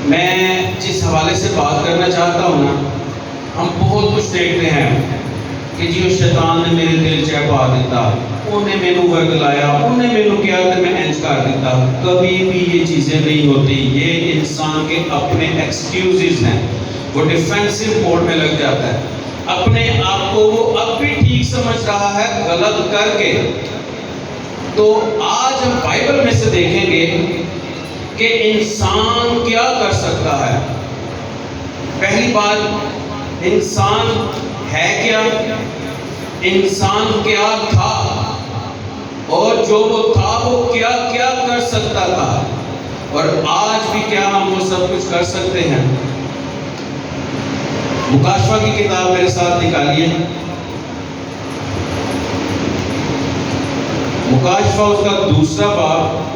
میں جس حوالے سے بات کرنا چاہتا ہوں نا، ہم بہت کچھ دیکھتے ہیں کہ جی شیطان نے میرے دل چ پا دیتا، انہیں مینوں ورگلایا، انہیں مینوں کیا تو میں انج کر دیتا۔ کبھی بھی یہ چیزیں نہیں ہوتی، یہ انسان کے اپنے ایکسکیوزز ہیں۔ وہ ڈیفینسو موڈ میں لگ جاتا ہے، اپنے آپ کو وہ اب بھی ٹھیک سمجھ رہا ہے غلط کر کے۔ تو آج ہم بائبل میں سے دیکھیں گے کہ انسان کیا کر سکتا ہے۔ پہلی بات، انسان ہے کیا، انسان کیا تھا، اور جو وہ تھا وہ کیا کیا کر سکتا تھا، اور آج بھی کیا ہم وہ سب کچھ کر سکتے ہیں۔ مکاشفہ کی کتاب میرے ساتھ نکالیے، مکاشفہ اس کا دوسرا باب،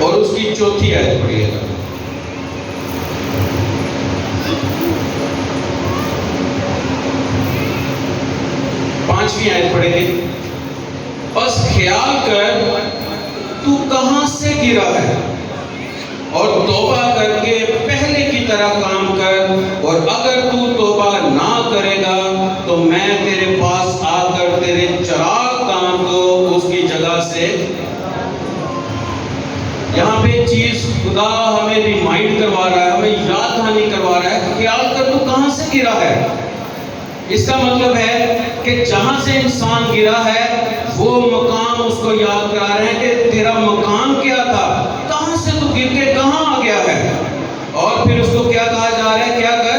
اور اس کی چوتھی آیت پڑھیے گا۔ پانچویں آیت پڑھیں گے۔ بس خیال کر تو کہاں سے گرا ہے، اور توبہ کر کے پہلے کی طرح کام کر، اور اگر تو توبہ نہ کرے گا تو میں تیرے پاس آ کر تیرے چراغ کام کو اس کی جگہ سے۔ یہاں پہ ایک چیز خدا ہمیں ریمائنڈ کروا رہا ہے، ہمیں یاد دہانی کروا رہا ہے، خیال کر تو کہاں سے گرا ہے۔ اس کا مطلب ہے کہ جہاں سے انسان گرا ہے وہ مقام اس کو یاد کرا رہے ہیں کہ تیرا مقام کیا تھا، کہاں سے تو گر کے کہاں آ گیا ہے۔ اور پھر اس کو کیا کہا جا رہا ہے، کیا کر،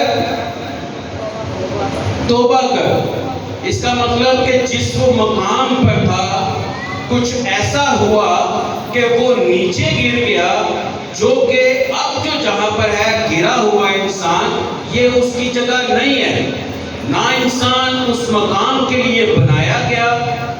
توبہ کر۔ اس کا مطلب کہ جس وہ مقام پر تھا کچھ ایسا ہوا کہ وہ نیچے گر گیا، جو کہ اب جو جہاں پر ہے گرا ہوا انسان، یہ اس کی جگہ نہیں ہے۔ نہ انسان اس مقام کے لیے بنایا گیا،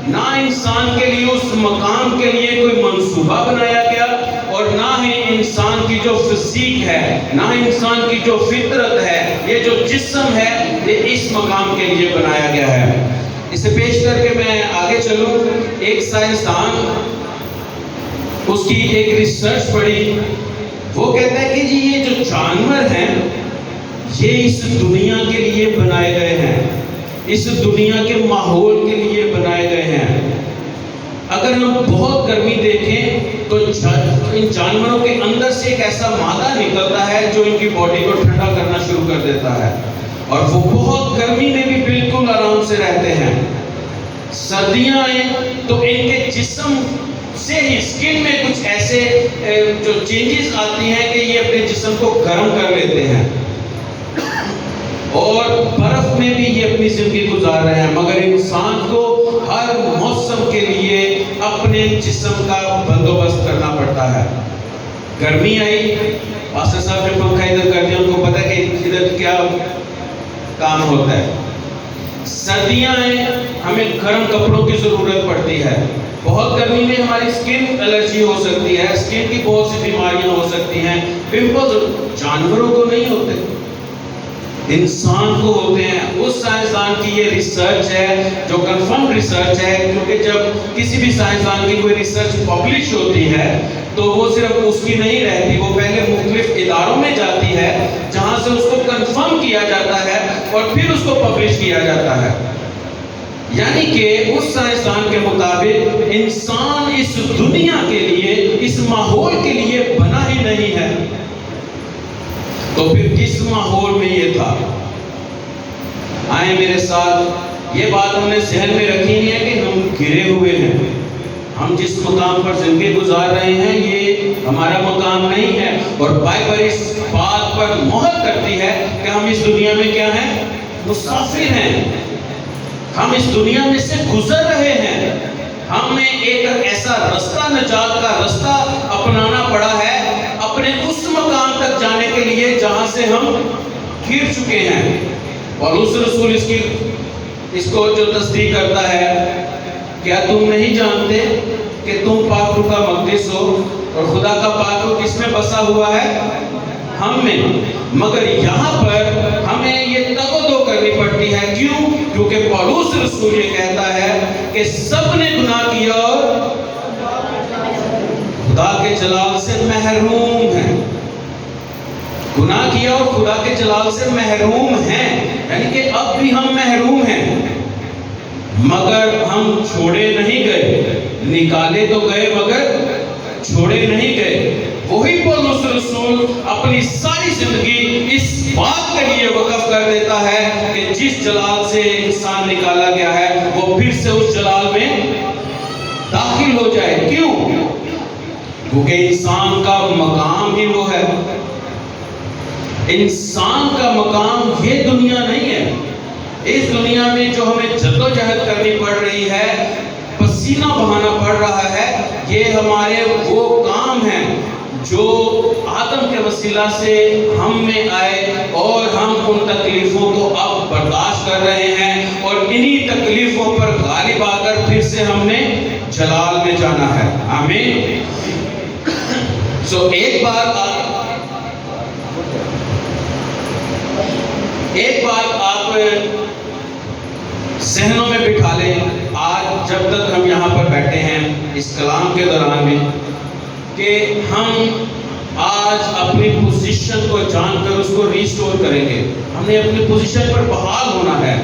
نہ انسان کے لیے اس مقام کے لیے کوئی منصوبہ بنایا گیا، اور نہ ہی انسان کی جو فزیک ہے، نہ انسان کی جو فطرت ہے، یہ جو جسم ہے، یہ اس مقام کے لیے بنایا گیا ہے۔ اسے پیش کر کے میں آگے چلوں۔ ایک سائنسدان، اس کی ایک ریسرچ پڑھی، وہ کہتا ہے کہ جی یہ جو جانور ہیں یہ اس دنیا کے لیے بنائے گئے ہیں، اس دنیا کے ماحول کے لیے بنائے گئے ہیں۔ اگر ہم بہت گرمی دیکھیں تو ان جانوروں کے اندر سے ایک ایسا مادہ نکلتا ہے جو ان کی باڈی کو ٹھنڈا کرنا شروع کر دیتا ہے، اور وہ بہت گرمی میں بھی بالکل آرام سے رہتے ہیں۔ سردیاں آئیں تو ان کے جسم سے ہی اسکن میں کچھ ایسے جو چینجز آتی ہیں کہ یہ اپنے جسم کو گرم کر لیتے ہیں، اور برف میں بھی یہ اپنی زندگی گزار رہے ہیں۔ مگر انسان کو ہر موسم کے لیے اپنے جسم کا بندوبست کرنا پڑتا ہے۔ گرمی آئی، پاسٹر صاحب نے پنکھا ادھر کر دیا، ان کو پتہ ہے کہ ادھر کیا کام ہوتا ہے۔ سردیاں آئیں، ہمیں گرم کپڑوں کی ضرورت پڑتی ہے۔ بہت گرمی میں ہماری سکن الرجی ہو سکتی ہے، سکن کی بہت سی بیماریاں ہو سکتی ہیں۔ پمپلز جانوروں کو نہیں ہوتے، انسان کو ہوتے ہیں۔ اس سائنسدان کی یہ ریسرچ ہے جو کنفرم ریسرچ ہے، کیونکہ جب کسی بھی سائنسدان کی کوئی ریسرچ پبلش ہوتی ہے تو وہ صرف اس کی نہیں رہتی، وہ پہلے مختلف اداروں میں جاتی ہے جہاں سے اس کو کنفرم کیا جاتا ہے اور پھر اس کو پبلش کیا جاتا ہے۔ یعنی کہ اس سائنسدان کے مطابق انسان اس دنیا کے لیے، اس ماحول کے لیے بنا ہی نہیں ہے، تو پھر کس ماحول میں یہ تھا؟ آئیں میرے ساتھ، یہ بات ہم نے ذہن میں رکھی ہے کہ ہم گرے ہوئے ہیں، ہم جس مقام پر زندگی گزار رہے ہیں یہ ہمارا مقام نہیں ہے، اور بائبل اس بات پر مہر کرتی ہے کہ ہم اس دنیا میں کیا ہیں؟ مسافر ہیں۔ ہم اس دنیا میں سے گزر رہے ہیں، ہمیں ایک ایسا رستہ، نجات کا رستہ اپنانا پڑا ہے اپنے اس مقام تک جانے کے لیے جہاں سے ہم گر چکے ہیں۔ پولس رسول اس کو جو تصدیق کرتا ہے، کیا تم نہیں جانتے کہ تم پاک روح کا مقدس ہو اور خدا کا پاک روح کس میں بسا ہوا ہے؟ ہم میں، مگر یہاں پر ہمیں یہ تقدو کرنی پڑتی ہے. کیوں؟ کیونکہ پولس رسول یہ کہتا ہے کہ سب نے گناہ کیا اور خدا کے جلال سے محروم ہیں. گناہ کیا اور خدا کے جلال سے محروم ہیں، یعنی کہ اب بھی ہم محروم ہیں، مگر ہم چھوڑے نہیں گئے. نکالے تو گئے مگر چھوڑے نہیں گئے. وہی پولس رسول اپنی ساری زندگی اس بات کے لیے وقف کر دیتا ہے کہ جس جلال سے انسان نکالا گیا ہے وہ پھر سے اس جلال میں داخل ہو جائے. کیوں؟ کیونکہ انسان کا مقام ہی وہ ہے. انسان کا مقام یہ دنیا نہیں ہے. اس دنیا میں جو ہمیں جدوجہد کرنی پڑ رہی ہے، پسینہ بہانا پڑ رہا ہے، یہ ہمارے وہ کام ہیں جو آدم کے وسیلہ سے ہم میں آئے اور ہم ان تکلیفوں کو اب برداشت کر رہے ہیں اور انہی تکلیفوں پر غالب آ کر پھر سے ہم نے جلال میں جانا ہے. آمین. ایک بات آپ ذہنوں میں بٹھا لیں آج جب تک ہم یہاں پر بیٹھے ہیں اس کلام کے دوران میں، کہ ہم آج اپنی پوزیشن کو جان کر اس کو ریسٹور کریں گے. ہم نے اپنی پوزیشن پر بحال ہونا ہے.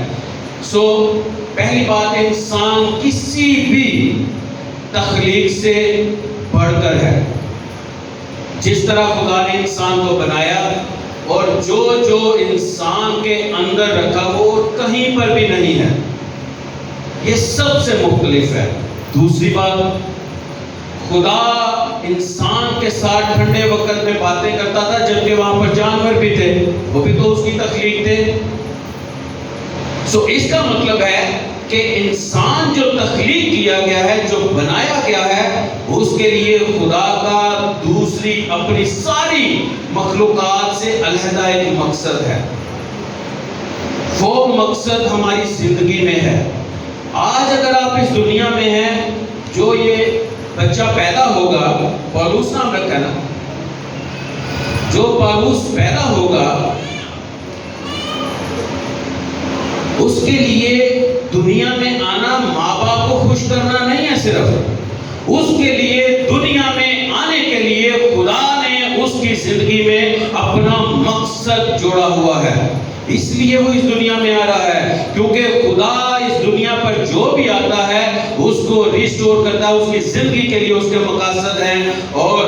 پہلی بات، انسان کسی بھی تخلیق سے بڑھ کر ہے. جس طرح خدا نے انسان کو بنایا اور جو انسان کے اندر رکھا وہ کہیں پر بھی نہیں ہے، یہ سب سے مختلف ہے. دوسری بات، خدا انسان کے ساتھ ٹھنڈے وقت میں باتیں کرتا تھا جبکہ وہاں پر جانور بھی تھے، وہ بھی تو اس کی تخلیق تھے. اس کا مطلب ہے کہ انسان جو تخلیق کیا گیا ہے، جو بنایا گیا ہے، اس کے لیے خدا کا دوسری اپنی ساری مخلوقات سے علیحدہ ایک مقصد ہے. وہ مقصد ہماری زندگی میں ہے. آج اگر آپ اس دنیا میں ہیں، جو یہ بچہ پیدا ہوگا، پولوس نام رکھا ہے نا، جو پولوس پیدا ہوگا اس کے لیے دنیا میں آنا ماں باپ کو خوش کرنا نہیں ہے، صرف اس کے لیے دنیا میں آنے کے لیے خدا نے اس کی زندگی میں اپنا مقصد جوڑا ہوا ہے. اس لیے وہ اس دنیا میں آ رہا ہے، کیونکہ خدا اس دنیا پر جو بھی آتا ہے اس کو ریسٹور کرتا ہے. اس کی زندگی کے لیے اس کے مقاصد ہیں. اور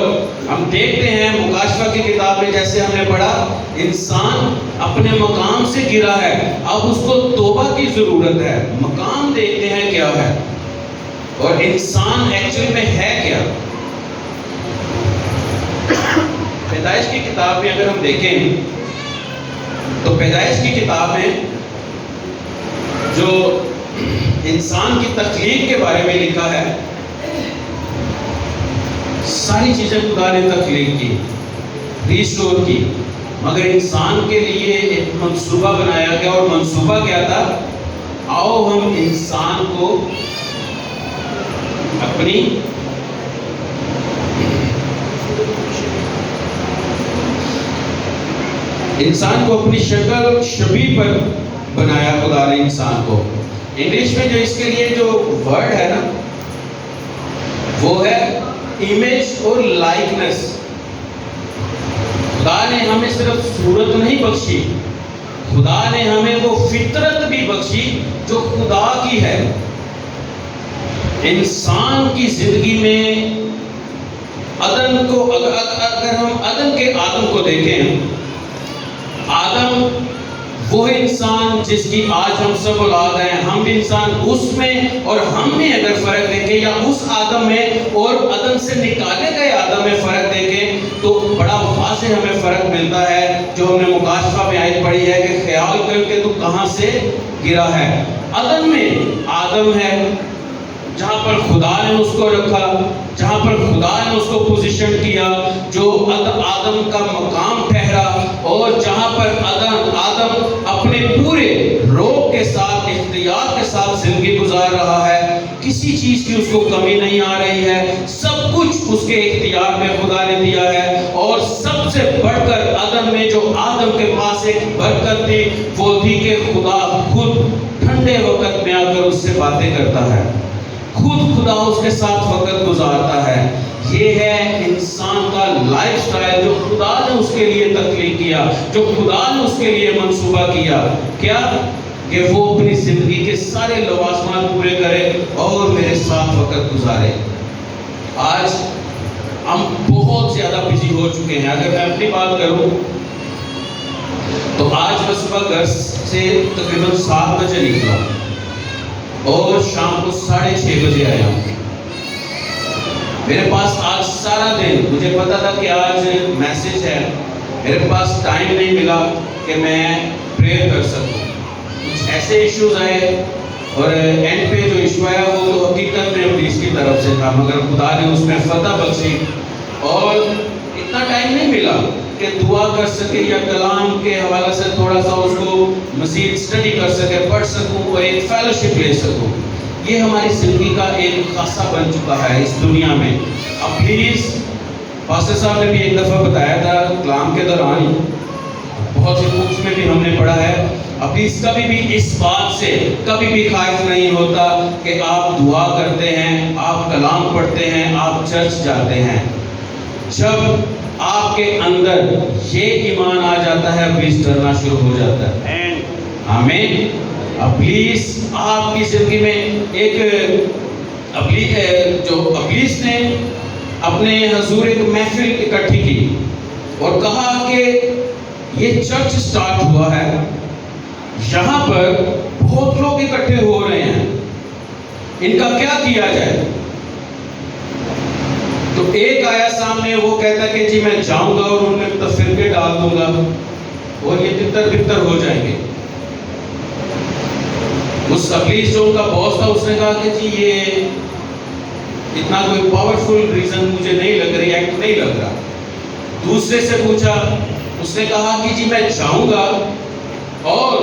ہم دیکھتے ہیں مکاشفہ کی کتاب میں، جیسے ہم نے پڑھا، انسان اپنے مقام سے گرا ہے، اب اس کو توبہ کی ضرورت ہے. مقام دیکھتے ہیں کیا ہے اور انسان ایکچولی میں ہے کیا. پیدائش کی کتاب میں اگر ہم دیکھیں تو پیدائش کی کتاب میں جو انسان کی تخلیق کے بارے میں لکھا ہے، ساری چیزیں خدا نے تخلیق کی، ریسٹور کی، مگر انسان کے لیے ایک منصوبہ بنایا گیا. اور منصوبہ کیا تھا؟ آؤ ہم انسان کو اپنی شکل شبیہ پر بنایا خدا نے انسان کو. انگلش میں جو اس کے لیے جو ورڈ ہے نا، وہ ہے امیج اور لائکنس. خدا نے ہمیں صرف صورت نہیں بخشی، خدا نے ہمیں وہ فطرت بھی بخشی جو خدا کی ہے. انسان کی زندگی میں عدن کو اگر ہم عدن کے آدم کو دیکھیں، آدم وہ انسان جس کی آج ہم سب اولاد ہیں. ہم بھی انسان اس میں اور ہم میں اگر فرق دیکھیں، یا اس آدم میں اور عدن سے نکالے گئے آدم میں فرق دیکھیں، تو بڑا واضح ہمیں فرق ملتا ہے جو ہم نے مکاشفہ میں آیت پڑھی ہے کہ خیال کر کہ تو کہاں سے گرا ہے. عدن میں آدم ہے جہاں پر خدا نے اس کو رکھا، جہاں پر خدا نے اس کو پوزیشن کیا، جو آدم کا مقام ٹھہرا، اور جہاں پر آدم اپنے پورے روح کے ساتھ، اختیار کے ساتھ زندگی گزار رہا ہے. کسی چیز کی اس کو کمی نہیں آ رہی ہے، سب کچھ اس کے اختیار میں خدا نے دیا ہے. اور سب سے بڑھ کر عدن ایک برکت تھی، وہ تھی کہ خدا خود ٹھنڈے وقت میں آ کر اس سے باتیں کرتا ہے، خود خدا اس کے ساتھ وقت گزارتا ہے۔ یہ ہے انسان کا لائف سٹائل جو خدا نے اس کے لیے تخلیق کیا، جو خدا نے اس کے لیے منصوبہ کیا، کیا کہ وہ اپنی زندگی کے سارے لوازمات پورے کرے اور میرے ساتھ وقت گزارے۔ آج ہم بہت زیادہ بزی ہو چکے ہیں۔ اگر میں اپنی بات کروں تو آج میں صبح گھر سے تقریباً 7 بجے نکلا اور شام کو 6:30 بجے آیا ہوں۔ میرے پاس آج سارا دن، مجھے پتا تھا کہ آج میسج ہے، میرے پاس ٹائم نہیں ملا کہ میں پریئر کر سکوں۔ کچھ ایسے ایشوز آئے اور اینڈ پہ جو ایشو آیا وہ تو حقیقت میں پولیس کی طرف سے تھا، مگر خدا نے اس میں فتح بخشی اور اتنا ٹائم نہیں ملا کہ دعا کر سکے یا کلام کے حوالے سے تھوڑا سا اس کو مزید اسٹڈی کر سکے، پڑھ سکوں اور ایک فیلوشپ لے سکوں۔ یہ ہماری زندگی کا ایک خاصہ بن چکا ہے اس دنیا میں۔ اب پلیز، پاسٹر صاحب نے بھی ایک دفعہ بتایا تھا کلام کے دوران، بہت سی بکس میں بھی ہم نے پڑھا ہے، اب اس کبھی بھی اس بات سے کبھی بھی خائف نہیں ہوتا کہ آپ دعا کرتے ہیں، آپ کلام پڑھتے ہیں، آپ چرچ جاتے ہیں۔ جب آپ کے اندر یہ ایمان آ جاتا ہے، ابلیس ڈرنا شروع ہو جاتا ہے۔ آمین۔ ابلیس آپ کی زندگی میں ایک ابلیس نے اپنے حضور ایک محفل اکٹھی کی اور کہا کہ یہ چرچ سٹارٹ ہوا ہے، یہاں پر بہت لوگ اکٹھے ہو رہے ہیں، ان کا کیا کیا جائے؟ تو ایک آیا سامنے، وہ کہتا کہ جی میں جاؤں گا اور ان میں تفرقے ڈال دوں گا اور یہ تتر بتر ہو جائیں گے۔ اس ابلیس جو ان کا باس تھا، اس نے کہا کہ جی یہ اتنا کوئی پاورفل ریزن مجھے نہیں لگ رہی، ایکٹ نہیں لگ رہا۔ دوسرے سے پوچھا، اس نے کہا کہ جی میں جاؤں گا اور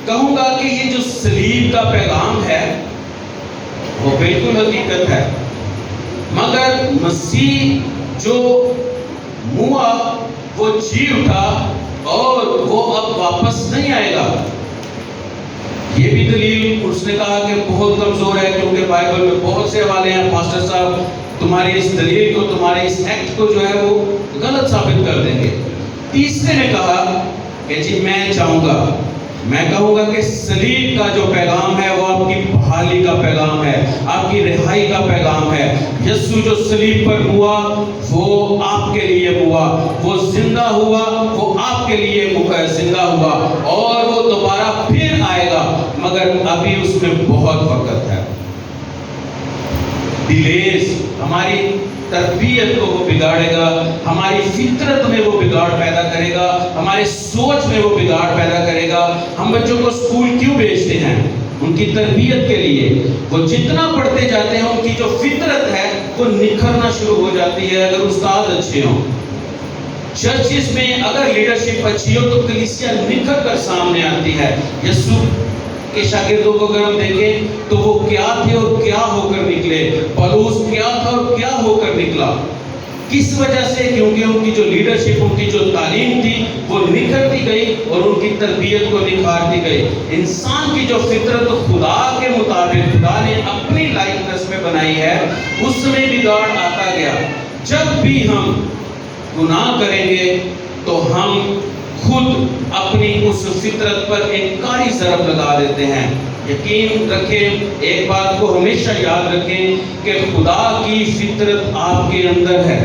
کہوں گا کہ یہ جو صلیب کا پیغام ہے وہ بالکل حقیقت ہے، مگر مسیح جو ہوا وہ جی اٹھا اور وہ اب واپس نہیں آئے گا۔ یہ بھی دلیل اس نے کہا کہ بہت کمزور ہے، کیونکہ بائبل میں بہت سے حوالے ہیں، پاسٹر صاحب تمہاری اس دلیل کو، تمہارے اس ایکٹ کو جو ہے وہ غلط ثابت کر دیں گے۔ تیسرے نے کہا کہ جی میں چاہوں گا، میں کہوں گا کہ صلیب کا جو پیغام ہے وہ آپ کی بحالی کا پیغام ہے، آپ کی رہائی کا پیغام ہے۔ یسوع جو صلیب پر ہوا وہ آپ کے لیے ہوا، وہ زندہ ہوا، وہ آپ کے لیے زندہ ہوا اور وہ دوبارہ پھر آئے گا، مگر ابھی اس میں بہت وقت ہے۔ ڈیلیز ہماری تربیت کو وہ بگاڑے گا، ہماری فطرت میں وہ بگاڑ پیدا کرے گا، ہمارے سوچ میں وہ بگاڑ پیدا کرے گا۔ ہم بچوں کو اسکول کیوں بھیجتے ہیں؟ ان کی تربیت کے لیے۔ وہ جتنا پڑھتے جاتے ہیں ان کی جو فطرت ہے وہ نکھرنا شروع ہو جاتی ہے، اگر استاد اچھے ہوں۔ چرچز میں اگر لیڈرشپ اچھی ہو تو کلیسیا نکھر کر سامنے آتی ہے۔ یسوع کے شاگردوں کو اگر ہم دیکھیں تو وہ کیا تھے اور کیا ہو کر نکلے، پولس کیا تھا اور کیا ہو کر نکلا، کس وجہ سے؟ کیونکہ ان کی جو لیڈرشپ، ان کی جو تعلیم تھی وہ نکھرتی گئی اور ان کی تربیت کو نکھارتی گئی۔ انسان کی جو فطرت خدا کے مطابق خدا نے اپنی لائکنس میں بنائی ہے، اس میں بگاڑ آتا گیا۔ جب بھی ہم گناہ کریں گے تو ہم خود اپنی اس فطرت پر ایک کاری ضرب لگا دیتے ہیں۔ یقین رکھیں، ایک بات کو ہمیشہ یاد رکھیں کہ خدا کی فطرت آپ کے اندر ہے۔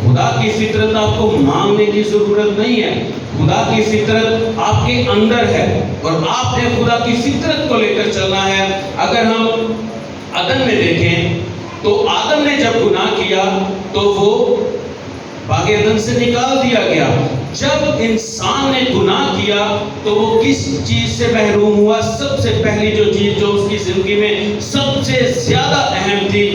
خدا کی فطرت آپ کو مانگنے کی ضرورت نہیں ہے، خدا کی فطرت آپ کے اندر ہے اور آپ نے خدا کی فطرت کو لے کر چلنا ہے۔ اگر ہم آدم میں دیکھیں تو آدم نے جب گناہ کیا تو وہ باغ عدن سے نکال دیا گیا۔ جب انسان نے گناہ کیا تو وہ کس چیز سے محروم ہوا؟ سب سے پہلی جو چیز جو اس کی زندگی میں سب سے زیادہ اہم تھی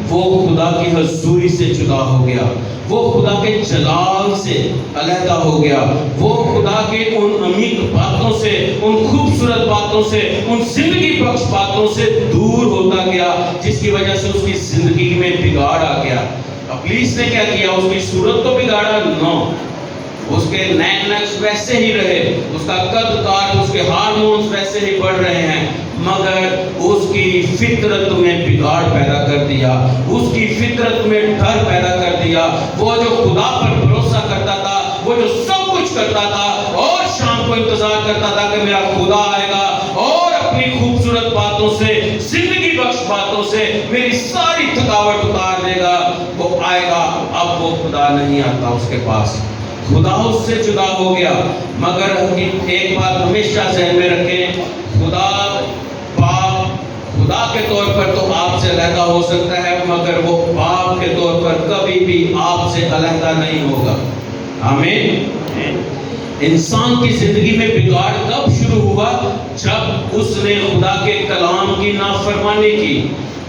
وہ خدا کی حضوری سے جدا ہو گیا، وہ خدا کے جلال سے علیحدہ ہو گیا، وہ خدا کے ان عمیق باتوں سے، ان خوبصورت باتوں سے، ان زندگی بخش باتوں سے دور ہوتا گیا، جس کی وجہ سے اس کی زندگی میں بگاڑ آ گیا۔ ابلیس نے کیا کیا؟ اس کی صورت کو بگاڑا؟ نو، اس کے نین نقش ویسے ہی رہے، اس کا قد کاٹ، اس کے ہارمونز ویسے ہی بڑھ رہے ہیں، مگر اس کی فطرت میں بگاڑ پیدا کر دیا، اس کی فطرت میں ڈر پیدا کر دیا۔ وہ جو خدا پر بھروسہ کرتا تھا، وہ جو سب کچھ کرتا تھا اور شام کو انتظار کرتا تھا کہ میرا خدا آئے گا اور اپنی خوبصورت باتوں سے، زندگی بخش باتوں سے میری ساری تھکاوٹ اتار دے گا، وہ آئے گا، اب وہ خدا نہیں آتا اس کے پاس، خدا اس سے جدا ہو گیا۔ مگر ایک بات ہمیشہ ذہن میں رکھیں، خدا باپ خدا کے طور پر تو آپ سے علیحدہ ہو سکتا ہے، مگر وہ باپ کے طور پر کبھی بھی آپ سے علیحدہ نہیں ہوگا۔ آمین۔ انسان کی زندگی میں بگاڑ کب شروع ہوا؟ جب اس نے خدا کے کلام کی نافرمانی کی۔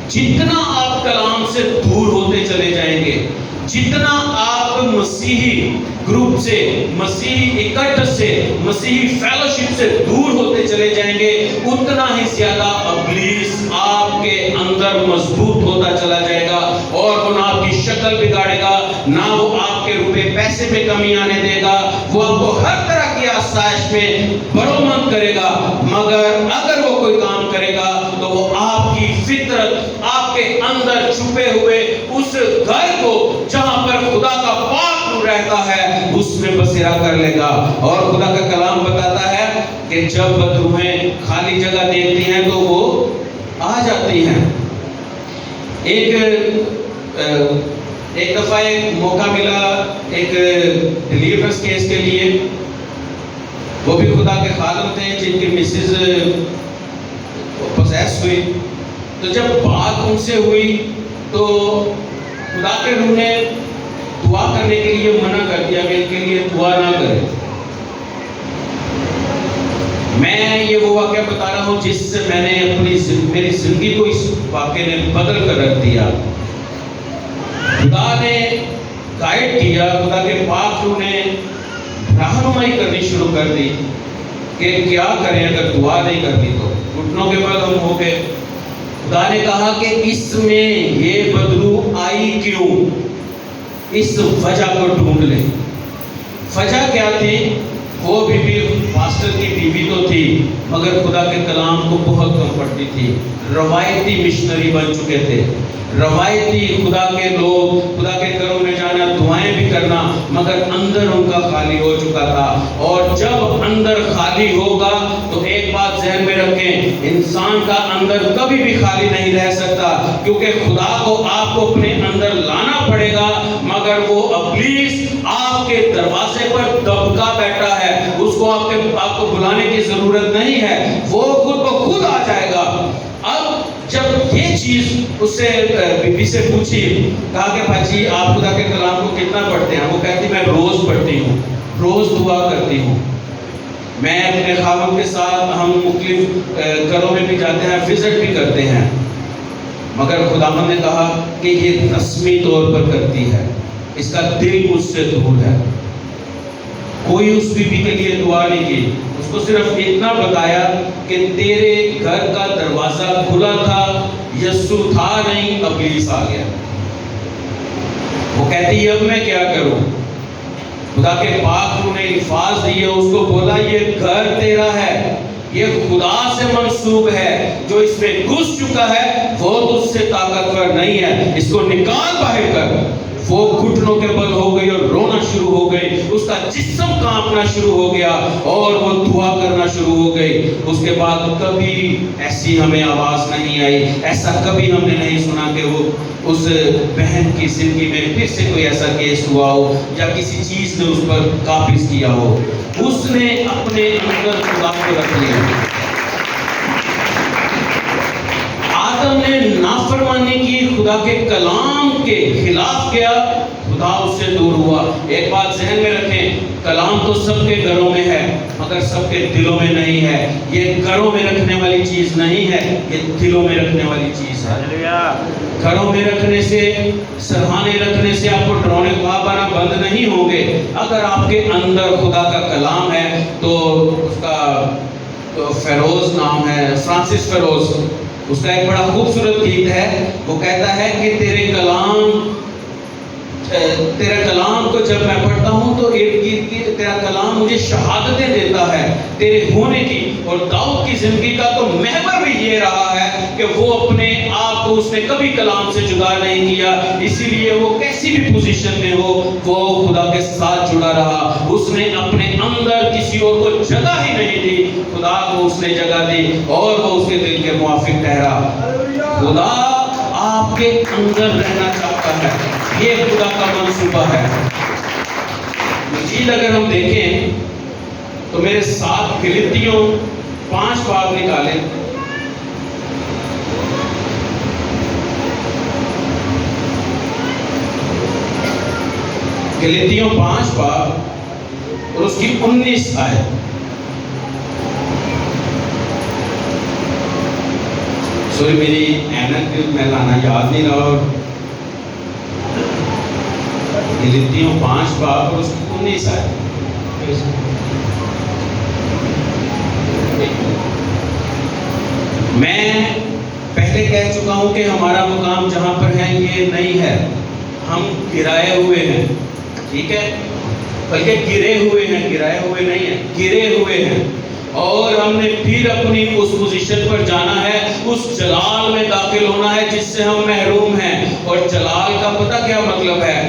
جتنا آپ کلام سے دور ہوتے چلے جائیں گے، جتنا آپ مسیحی گروپ سے، مسیحی اکٹھ سے، مسیحی فیلوشپ سے دور ہوتے چلے جائیں گے، اتنا ہی زیادہ ابلیس آپ کے اندر مضبوط ہوتا چلا جائے گا، اور وہ نہ آپ کی شکل بگاڑے گا، نہ وہ آپ کے روپے پیسے میں کمی آنے دے گا، وہ آپ کو ہر طرح کی آسائش میں برومند کرے گا، مگر اگر وہ کوئی کام کرے گا تو وہ آپ کی فطرت، آپ کے اندر چھپے ہوئے اس گھر کو جہاں پر خدا کا پاک نور رہتا ہے، اس میں بسیرا کر لے گا۔ اور خدا کا کلام بتاتا ہے کہ جب بدروہیں خالی جگہ دیکھتی ہیں تو وہ آ جاتی ہیں۔ ایک دفعہ ایک موقع ملا ایک ڈیلیورنس کیس کے لیے، وہ بھی خدا کے خادم تھے جن کی مسز پوسیس ہوئی، تو جب بات ان سے ہوئی تو خدا کے روح نے دعا کرنے کے لیے منع کر دیا کہ ان کے لیے دعا نہ کرے۔ میں یہ وہ واقعہ بتا رہا ہوں جس سے میں نے میری زندگی کو اس واقعے نے بدل کر رکھ دیا۔ خدا نے گائیڈ کیا، خدا کے پاک روح نے رہنمائی کرنی شروع کر دی کہ کیا کریں اگر دعا نہیں کرنی تو۔ گھٹنوں کے بل ہم ہو گئے۔ خدا نے کہا کہ اس میں یہ بدرو آئی کیوں، اس وجہ کو ڈھونڈ لیں۔ وجہ کیا تھی؟ وہ بیوی پاسٹر کی بیوی تو تھی، مگر خدا کے کلام کو بہت کم پڑھتی تھی، روایتی مشنری بن چکے تھے، روایتی خدا کے لوگ، خدا کے گھروں میں جانا، دعائیں بھی کرنا، مگر اندر ان کا خالی ہو چکا تھا۔ اور جب اندر خالی ہوگا تو ایک بات ذہن میں رکھیں، انسان کا اندر کبھی بھی خالی نہیں رہ سکتا، کیونکہ خدا کو آپ کو اپنے اندر لانا پڑے گا، مگر وہ ابلیس آپ کے دروازے پر دبکا بیٹھا ہے، اس کو آپ کو بلانے کی ضرورت نہیں ہے، وہ خود بخود آ جائے گا۔ اب جب یہ چیز اس سے بی سے پوچھی، کہا کہ بھائی جی آپ خدا کے کلام کو کتنا پڑھتے ہیں؟ وہ کہتی میں روز پڑھتی ہوں، روز دعا کرتی ہوں، میں اپنے خاوند کے ساتھ ہم مختلف گھروں میں بھی جاتے ہیں، وزٹ بھی کرتے ہیں، مگر خداوند نے کہا کہ یہ رسمی طور پر کرتی ہے، اس کا دل مجھ سے دور ہے۔ کوئی اس بیوی کے لیے دعا نہیں کی، اس کو صرف اتنا بتایا کہ تیرے گھر کا دروازہ کھلا تھا، یسوع تھا نہیں، ابلیس آ گیا۔ وہ کہتی اب میں کیا کروں؟ خدا کے پاک روح نے الفاظ دیے، اس کو بولا یہ گھر تیرا ہے، یہ خدا سے منسوب ہے، جو اس میں گھس چکا ہے وہ تجھ سے طاقتور نہیں ہے، اس کو نکال باہر کر۔ وہ گھٹنوں کے بل ہو گئی اور رونا شروع ہو گئی، اس کا جسم کانپنا شروع ہو گیا اور وہ دعا کرنا شروع ہو گئی۔ اس کے بعد کبھی ایسی ہمیں آواز نہیں آئی، ایسا کبھی ہم نے نہیں سنا کہ وہ اس بہن کی زندگی میں پھر سے کوئی ایسا کیس ہوا ہو یا کسی چیز نے اس پر قابض کیا ہو۔ اس نے اپنے اندر خدا کو رکھ لیا۔ آدم نے نافرمانی کی، خدا کے کلام کے خلاف کیا، خدا اس سے دور ہوا۔ ایک بات ذہن میں رکھیں، کلام تو سب کے گھروں میں ہے مگر سب کے دلوں میں نہیں ہے۔ یہ گھروں میں رکھنے والی چیز نہیں ہے، یہ دلوں میں رکھنے والی چیز ہے۔ گھروں میں رکھنے سے، سرہانے رکھنے سے آپ کو ڈرونے خواب آنا بند نہیں ہوں گے۔ اگر آپ کے اندر خدا کا کلام ہے تو اس کا فیروز نام ہے، فرانسس فیروز، اس کا ایک بڑا خوبصورت گیت ہے، وہ کہتا ہے کہ تیرے کلام تیرا کلام کو جب میں پڑھتا ہوں تو تیرا کلام مجھے شہادتیں دیتا ہے تیرے ہونے کی. اور داؤد کی زندگی کا تو محور بھی یہ رہا ہے کہ وہ اپنے آپ کو اس نے کبھی کلام سے جدا نہیں کیا, اسی لیے وہ کیسی بھی پوزیشن میں ہو وہ خدا کے ساتھ جڑا رہا. اس نے اپنے اندر کسی اور کو جگہ ہی نہیں دی, خدا کو اس نے جگہ دی اور وہ اس کے دل کے موافق ٹھہرا. خدا آپ کے اندر رہنا چاہتا ہے, یہ خدا کا منصوبہ ہے. مزید اگر ہم دیکھیں تو میرے ساتھ گلتیوں 5 باب نکالیں. گلتیوں 5 باب اور اس کی 19 آیت. سوری میری اینک میں لانا یاد نہیں رہا. گلتیوں 5 باب اور اس کی 19 آیت. میں پہلے کہہ چکا ہوں کہ ہمارا مقام جہاں پر ہے یہ نہیں ہے, ہم گرائے ہوئے ہیں, ٹھیک ہے, بلکہ گرے ہوئے ہیں, گرائے ہوئے نہیں ہیں, گرے ہوئے ہیں. اور ہم نے پھر اپنی اس پوزیشن پر جانا ہے, اس جلال میں داخل ہونا ہے جس سے ہم محروم ہیں. اور جلال کا پتہ کیا مطلب ہے؟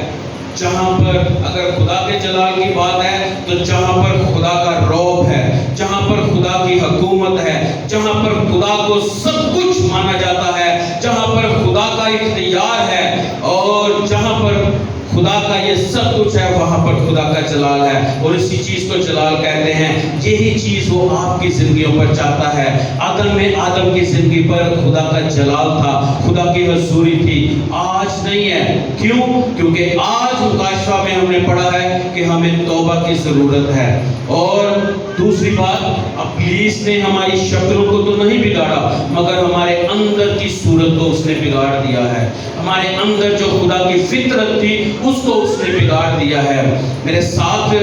جہاں پر اگر خدا کے جلال کی بات ہے تو جہاں پر خدا کا رعب ہے, جہاں پر خدا کی حکومت ہے, جہاں پر خدا کو سب کچھ مانا جاتا ہے, جہاں پر خدا کا اختیار ہے اور جہاں پر خدا کا یہ سب کچھ ہے, وہاں پر خدا کا جلال ہے. اور اسی چیز کو جلال کہتے ہیں. یہی چیز وہ آپ کی زندگیوں پر چاہتا ہے. آدم میں آدم کی زندگی پر خدا کا جلال تھا, خدا کی حضوری تھی. آج نہیں ہے. کیوں؟ کیونکہ آج مکاشفہ میں ہم نے پڑھا ہے کہ ہمیں توبہ کی ضرورت ہے. اور دوسری بات, ابلیس نے ہماری شکلوں کو تو نہیں بگاڑا مگر ہمارے اندر کی صورت کو اس نے بگاڑ دیا ہے. ہمارے اندر جو خدا کی فطرت تھی اس کو اس نے بگاڑ دیا ہے. میرے ساتھ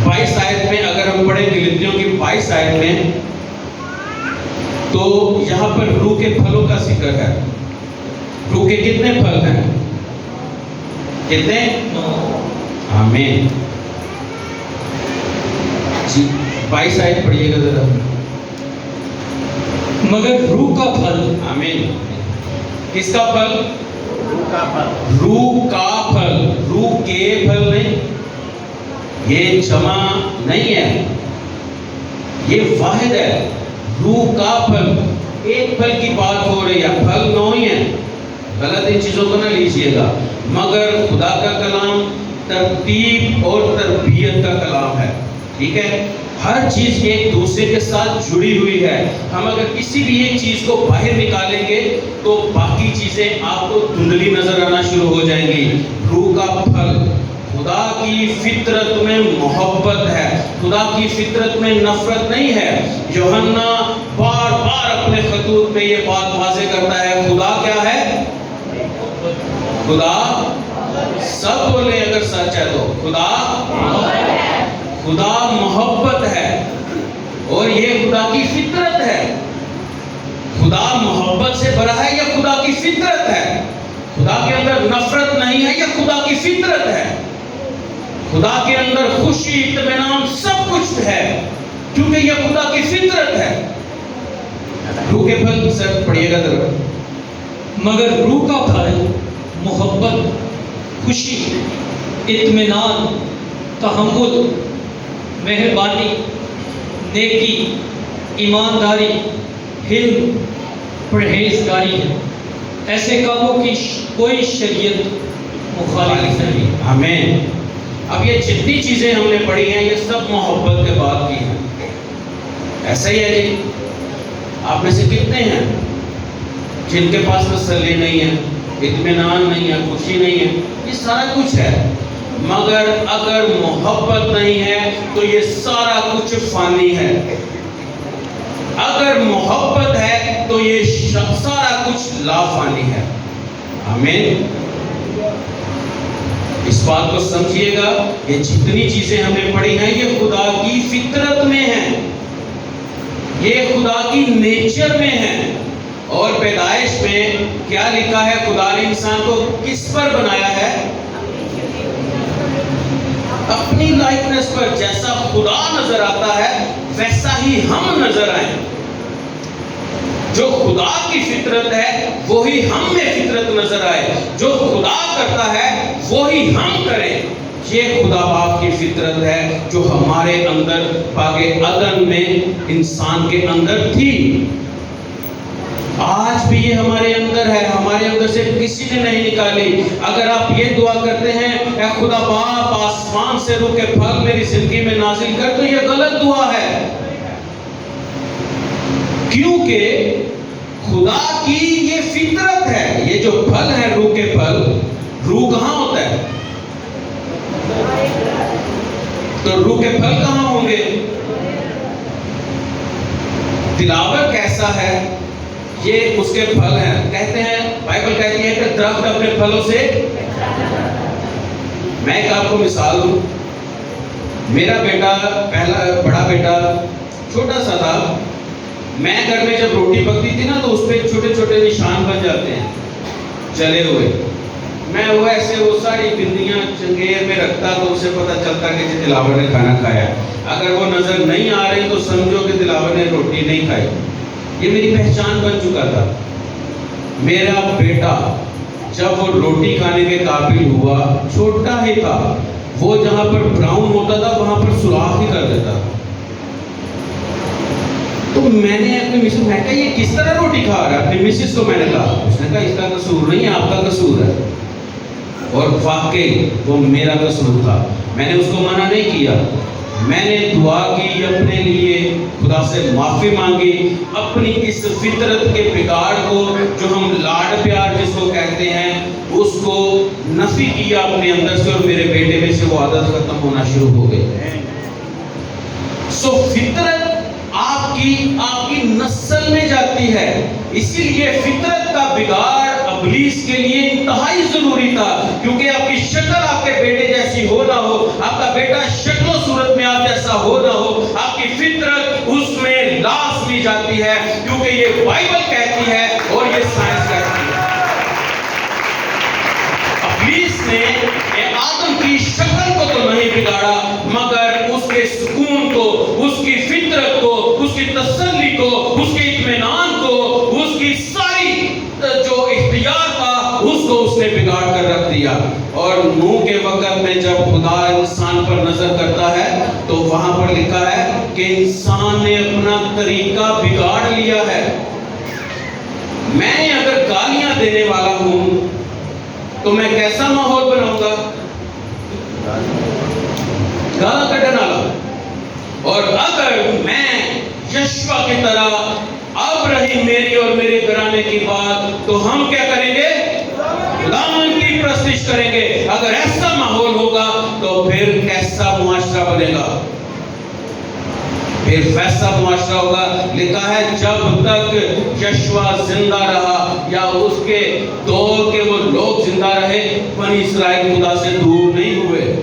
22 آیت میں اگر ہم پڑھیں گلتیوں کی 22 آیت میں تو یہاں پر روح کے پھلوں کا ذکر ہے. روح کے کتنے پھل ہیں؟ کتنے؟ آمین. 22 آیت پڑھیے گا ذرا. مگر روح کا پھل. آمین. کس کا پھل؟ روح کا پھل. روح کے پھل نہیں, یہ جمع نہیں ہے, یہ واحد ہے. روح کا پھل, ایک پھل کی بات ہو رہی ہے, پھل 9 ہی ہے. غلط ان چیزوں کو نہ لیجئے گا. مگر خدا کا کلام ترتیب اور تربیت کا کلام ہے, ٹھیک ہے. ہر چیز ایک دوسرے کے ساتھ جڑی ہوئی ہے. ہم اگر کسی بھی ایک چیز کو باہر نکالیں گے تو باقی چیزیں آپ کو دھندلی نظر آنا شروع ہو جائیں گی. روح کا پھل, خدا کی فطرت میں محبت ہے, خدا کی فطرت میں نفرت نہیں ہے. یوحنا بار بار اپنے خطوط میں یہ بات واضح کرتا ہے, خدا کیا ہے؟ خدا, سب بولے اگر سچ ہے تو, خدا محبت ہے اور یہ خدا کی فطرت ہے. خدا محبت سے بھرا ہے, یہ خدا کی فطرت ہے. خدا کے اندر نفرت نہیں ہے, یہ خدا کی فطرت ہے. خدا کے اندر خوشی, اطمینان, سب کچھ ہے کیونکہ یہ خدا کی فطرت ہے. روح کے پھل سر پڑھیے گا ذرا. مگر روح کا پھل محبت, خوشی, اطمینان, تحمل, مہربانی, نیکی, ایمانداری, حلم, پرہیزگاری ہے. ایسے کاموں کی کوئی شریعت مخالف نہیں. آمین. اب یہ جتنی چیزیں ہم نے پڑھی ہیں یہ سب محبت کے بعد کی ہیں. ایسا ہی ہے جی. آپ میں سے کتنے ہیں جن کے پاس تسلی نہیں ہے, اطمینان نہیں ہے, خوشی نہیں ہے؟ یہ سارا کچھ ہے, مگر اگر محبت نہیں ہے تو یہ سارا کچھ فانی ہے. اگر محبت ہے تو یہ سارا کچھ لا فانی ہے. آمین. اس بات کو سمجھیے گا, یہ جتنی چیزیں ہم نے پڑھی ہیں یہ خدا کی فطرت میں ہیں, یہ خدا کی نیچر میں ہیں. اور پیدائش میں کیا لکھا ہے؟ خدا نے انسان کو کس پر بنایا ہے؟ اپنی لائکنس پر. جیسا خدا نظر آتا ہے ویسا ہی ہم نظر آئیں. جو خدا کی فطرت ہے وہی ہم میں فطرت نظر آئے. جو خدا کرتا ہے وہی ہم کریں. یہ خدا باپ کی فطرت ہے جو ہمارے اندر باغ عدن میں انسان کے اندر تھی. آج بھی یہ ہمارے اندر ہے, ہمارے اندر سے کسی نے نہیں نکالی. اگر آپ یہ دعا کرتے ہیں اے خدا باپ آسمان سے روح کے پھل میری زندگی میں نازل کر, تو یہ غلط دعا ہے. کیونکہ خدا کی یہ فطرت ہے. یہ جو پھل ہے روح کے پھل, روح کہاں ہوتا ہے؟ تو روح کے پھل کہاں ہوں گے؟ دلاور کیسا ہے یہ اس کے پھل ہیں. کہتے ہیں, بائبل کہتی ہے کہ درخت اپنے پھلوں سے. میں ایک آپ کو مثال دوں. میرا بیٹا, پہلا بڑا بیٹا چھوٹا سا تھا. میں گھر میں جب روٹی پکتی تھی نا تو اس پہ چھوٹے چھوٹے نشان بن جاتے ہیں جلے ہوئے. میں وہ ایسے وہ ساری بندیاں چنگیر میں رکھتا تو اسے پتہ چلتا کہ دلاور نے کھانا کھایا. اگر وہ نظر نہیں آ رہی تو سمجھو کہ دلاور نے روٹی نہیں کھائی. یہ میری پہچان بن چکا تھا. میرا بیٹا جب وہ روٹی کھانے کے قابل ہوا, چھوٹا ہی تھا, وہ جہاں پر براؤن ہوتا تھا وہاں پر سوراخ ہی کر دیتا. تو میں نے اپنی مسز میں کہا یہ کس طرح روٹی کھا رہا ہے؟ اپنی مسز کو میں نے کہا. اس نے کہا اس کا قصور نہیں, آپ کا قصور ہے. اور واقعی وہ میرا قصور تھا. میں نے اس کو منع نہیں کیا. میں نے دعا کی اپنے لیے, خدا سے معافی مانگی. اپنی اس فطرت کے بگاڑ کو, جو ہم لاڈ پیار جس کو کہتے ہیں, اس کو نفی کیا اپنے اندر سے, اور میرے بیٹے میں سے وہ عادت ختم ہونا شروع ہو گئی. سو فطرت آپ کی نسل میں جاتی ہے. اسی لیے فطرت کا بگاڑ ابلیس کے لیے انتہائی ضروری تھا. کیونکہ آپ کی شکل آپ کے بیٹے جیسی ہو نہ ہو, آپ کا بیٹا شکل و صورت میں آپ جیسا ہو نہ ہو, آپ کی فطرت اس میں لازمی جاتی ہے. کیونکہ یہ بائبل کہتی ہے اور یہ سائنس کہتی ہے. ابلیس نے آدم کی شکل کو تو نہیں بگاڑا, مگر اس کے سکون کو, اس کی فطرت کو, اس کی تسلی کو, اس کے اطمینان کو, اس کی ساری جو اختیار تھا اس کو اس نے بگاڑ کر رکھ دیا. اور نوح کے وقت میں جب خدا انسان پر نظر کرتا ہے تو وہاں پر لکھا ہے کہ انسان نے اپنا طریقہ بگاڑ لیا ہے. میں اگر گالیاں دینے والا ہوں تو میں کیسا ماحول بناؤں گا؟ گالا کٹنے والا. اور اگر میں یشوا کی طرح اب رہی میری اور میرے گھرانے کی بات, تو ہم کیا کریں گے؟ خداوند کی پرستش کریں گے. اگر ایسا ماحول ہوگا تو پھر کیسا معاشرہ بنے گا؟ پھر ویسا معاشرہ ہوگا. لکھا ہے جب تک یشوا زندہ رہا یا اس کے دور کے وہ لوگ زندہ رہے, بنی اسرائیل خدا سے دور نہیں ہوئے.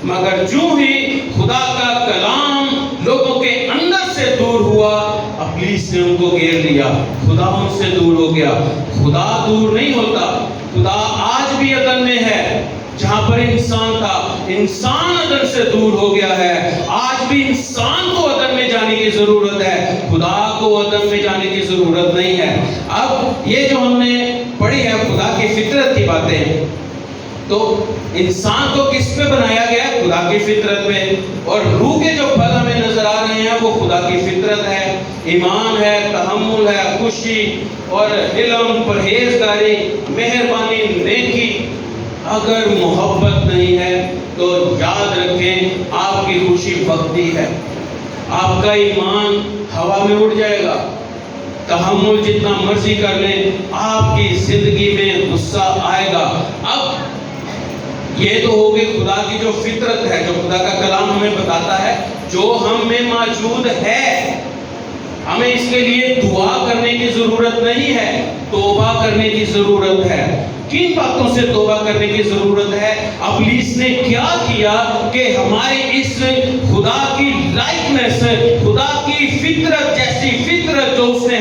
مگر جو ہی خدا کا کلام لوگوں کے اندر سے دور ہوا, ابلیس نے ان کو گھیر لیا. خدا ان سے دور ہو گیا. خدا دور نہیں ہوتا. خدا آج بھی عدن میں ہے. جہاں پر انسان تھا, انسان عدن سے دور ہو گیا ہے. آج بھی انسان کو عدن میں جانے کی ضرورت ہے, خدا کو عدن میں جانے کی ضرورت نہیں ہے. اب یہ جو ہم نے پڑھی ہے خدا کی فطرت کی باتیں, تو انسان کو کس پہ بنایا گیا؟ خدا کی فطرت پہ. اور روح کے جو پھل ہمیں نظر آ رہے ہیں وہ خدا کی فطرت ہے. ایمان ہے, تحمل ہے, خوشی اور علم, پرہیزگاری, مہربانی, نیکی. اگر محبت نہیں ہے تو یاد رکھیں آپ کی خوشی وقتی ہے. آپ کا ایمان ہوا میں اڑ جائے گا. تحمل جتنا مرضی کر لیں, آپ کی زندگی میں غصہ آئے گا. اب یہ تو ہوگی خدا کی جو فطرت ہے, جو خدا کا کلام ہمیں بتاتا ہے, جو ہم میں موجود ہے. ہمیں اس کے لیے دعا کرنے کی ضرورت نہیں ہے, توبہ کرنے کی ضرورت ہے. کن باتوں سے توبہ کرنے کی ضرورت ہے؟ ابلیس نے کیا کیا کہ ہمارے اس خدا کی لائکنس, خدا کی فطرت جیسی فطرت جو اس نے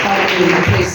Hallelujah.